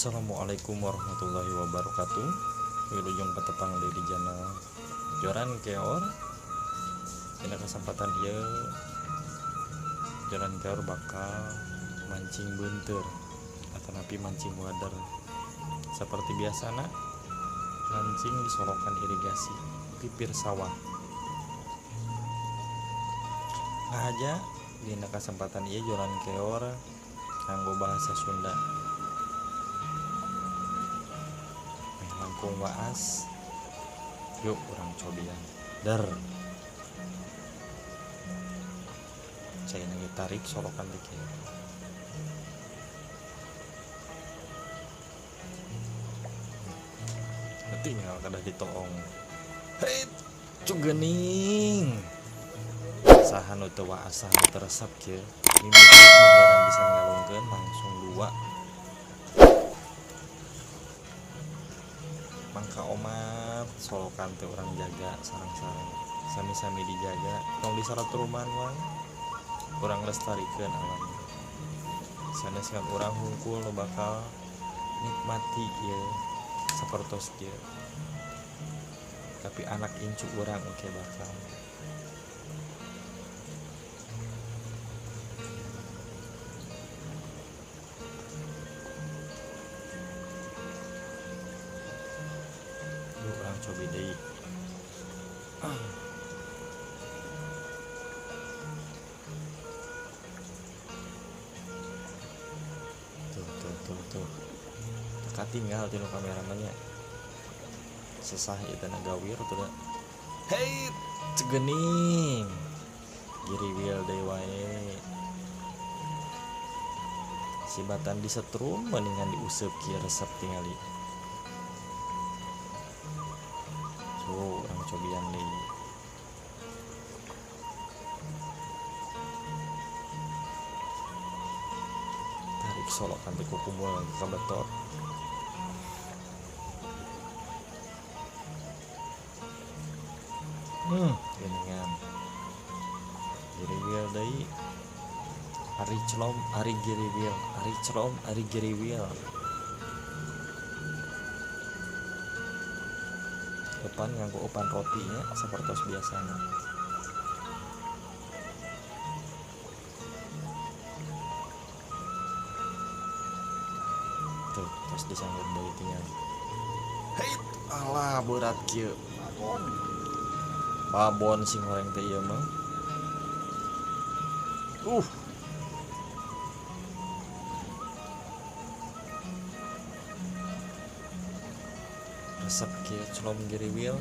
Assalamualaikum warahmatullahi wabarakatuh. Wilujeng patepang di channel Joran Keor. Pada kesempatan ieu Joran Keor bakal mancing beunteur atau napi mancing wader. Seperti biasana mancing di solokan irigasi pipir sawah. Ngahaja dina kesempatan ieu Joran Keor nganggo bahasa Sunda. Langkung waas, yuk orang cobian dar saya nagi tarik solokan dikit tinggal kada ditoong hei cugening saha nu teu waas saha nu teu resep kieu mimiti mudaran bisa ngalungkeun langsung dua mangka omat solokan teh orang jaga sareng-sareng sami-sami dijaga tong disarat rumahan wae urang lestarikeun alam sanes kan urang hungkul nu bakal nikmati ieu sapertos kieu tapi anak incu urang oke bakal coba deh tuh teka tinggal di kameramannya sesah itu nagawir tuh dah hei cegening giri wil deh wae sibatan disetrum mendingan diusep kieu resep tingali orang cobian nih tarik solokan teh kumpul ka betot geningan giriwil deui ari celom ari giriwil ari celom ari giriwil depan nganggo opan rotinya seperti biasanya tuh terus disanggut dari tinggal hei alah berat kieu babon sing goreng teh ieu mah resep kieu celom giriwil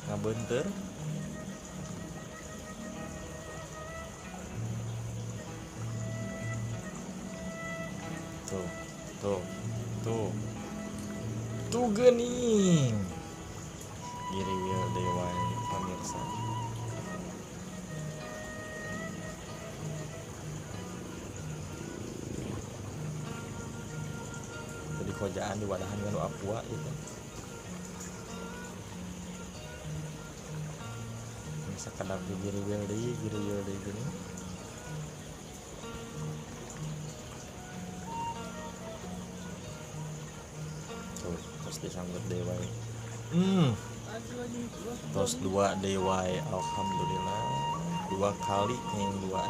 ngabeunteur tuh geuning giriwil deui wae pamirsa tadi kojaan di wadahan nganu apua itu sekadar giriwil deui gini tuh terus disambut deui wae terus dua deui wae alhamdulillah dua kali yang dua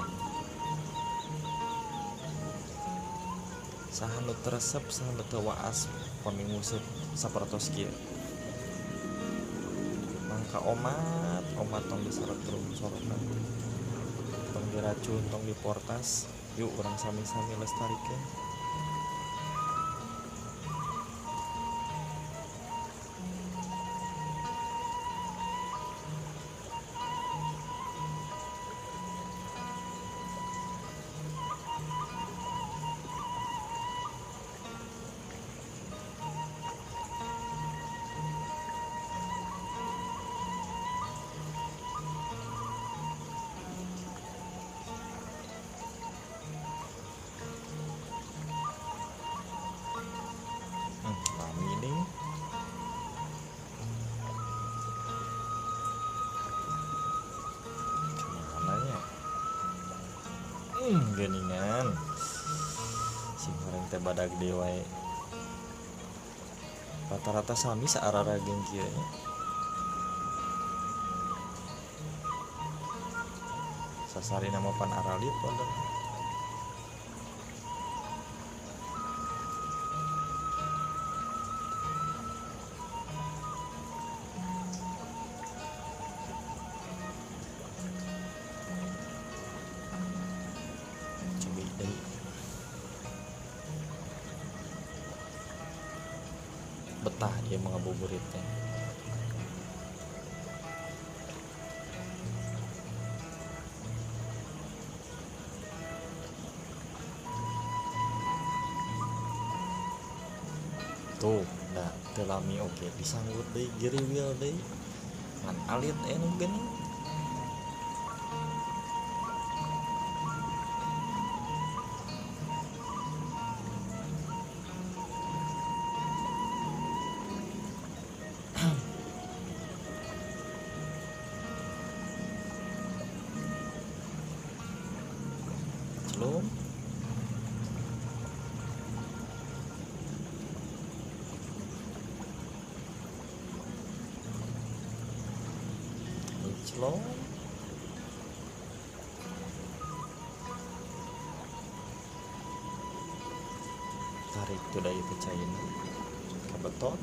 saha nu resep saha nu teu waas pami nguseup sapertos kieu mangka omat tong disaret terus sorokan tong diracun tong diportas yuk urang sami-sami lestarikeun geningan si goreng teh badag deui wae rata-rata sami saarara geng kieu nya. Sasari nama pan aralit wonder. Cobi deui. Betah ieu mah ngabuburit teh. Tuh, nah, teu lami oge disanggut deui geriwil deui. Ngan alit nu geuning. Celum. Celum. Tarik tuh dari pecahin ke beton.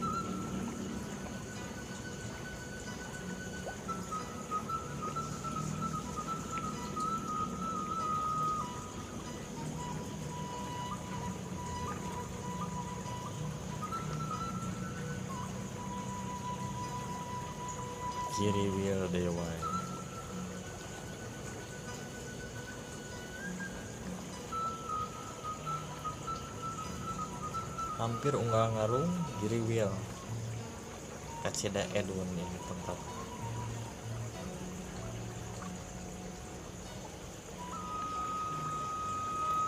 Kiri wheel dewa. Hampir unggal ngarung kiri wheel. Kacida Edwin ini tempat.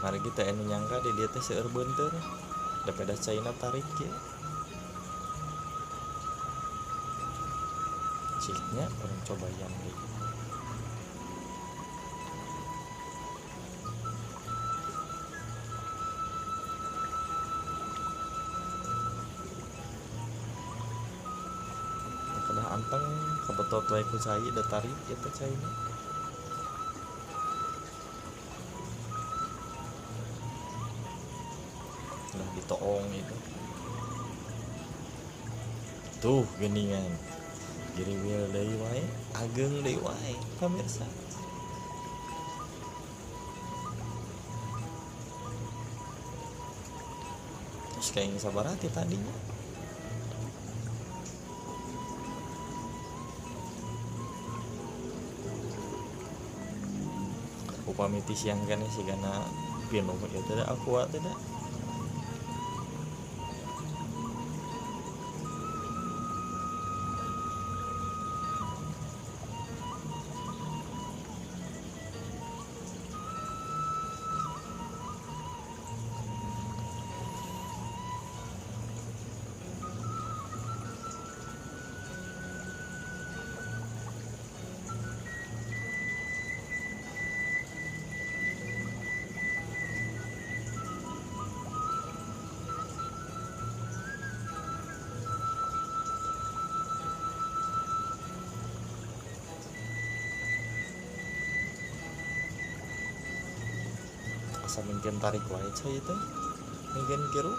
Mari kita enu nyangka di dia teh seueur beunteur. Daripada China tarik ya. Ciknya orang coba yang deui. Kedah anteng kebetot wae ku cai da tarik eta caina. Nah ditoong itu. Tuh geuningan. Giriwil deui wae, ageng deui wae pamirsa. Terus kayak sabarati tadinya. Upami ti siang kan sigana pinuh ieu teh aqua teh da. Asa mungkin tarik wae cai teh. Mungkin kiru.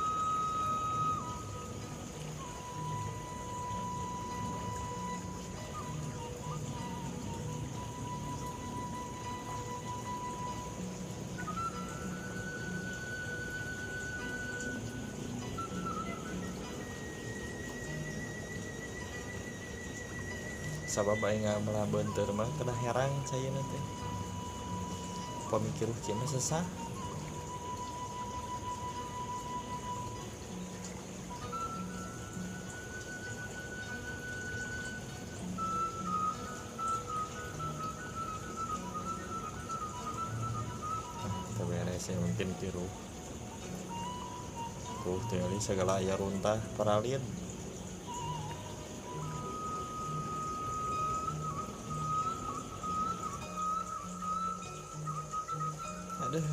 Sabab aing ngameula beunteur mah kedah herang cayeuna teh. Pamikir kieu mah sesah. Beres mungkin kiru. Tinggali segala aya runtah paralin. Aduh.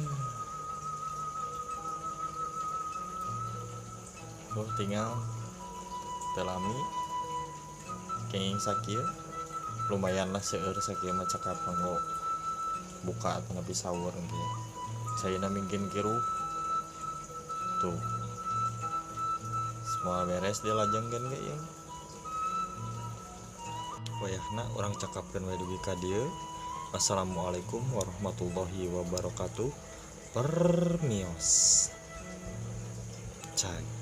Tinggal telami kenging sakieu lumayan lah seueur sakieu mah cakap nggo buka atau nepi sahur gitu. Saya mungkin kiru tuh semua beres dia lajengkeun ge ieu wayahna urang cakapkeun wae dugi ka dieu. Assalamualaikum warahmatullahi wabarakatuh. Permios cai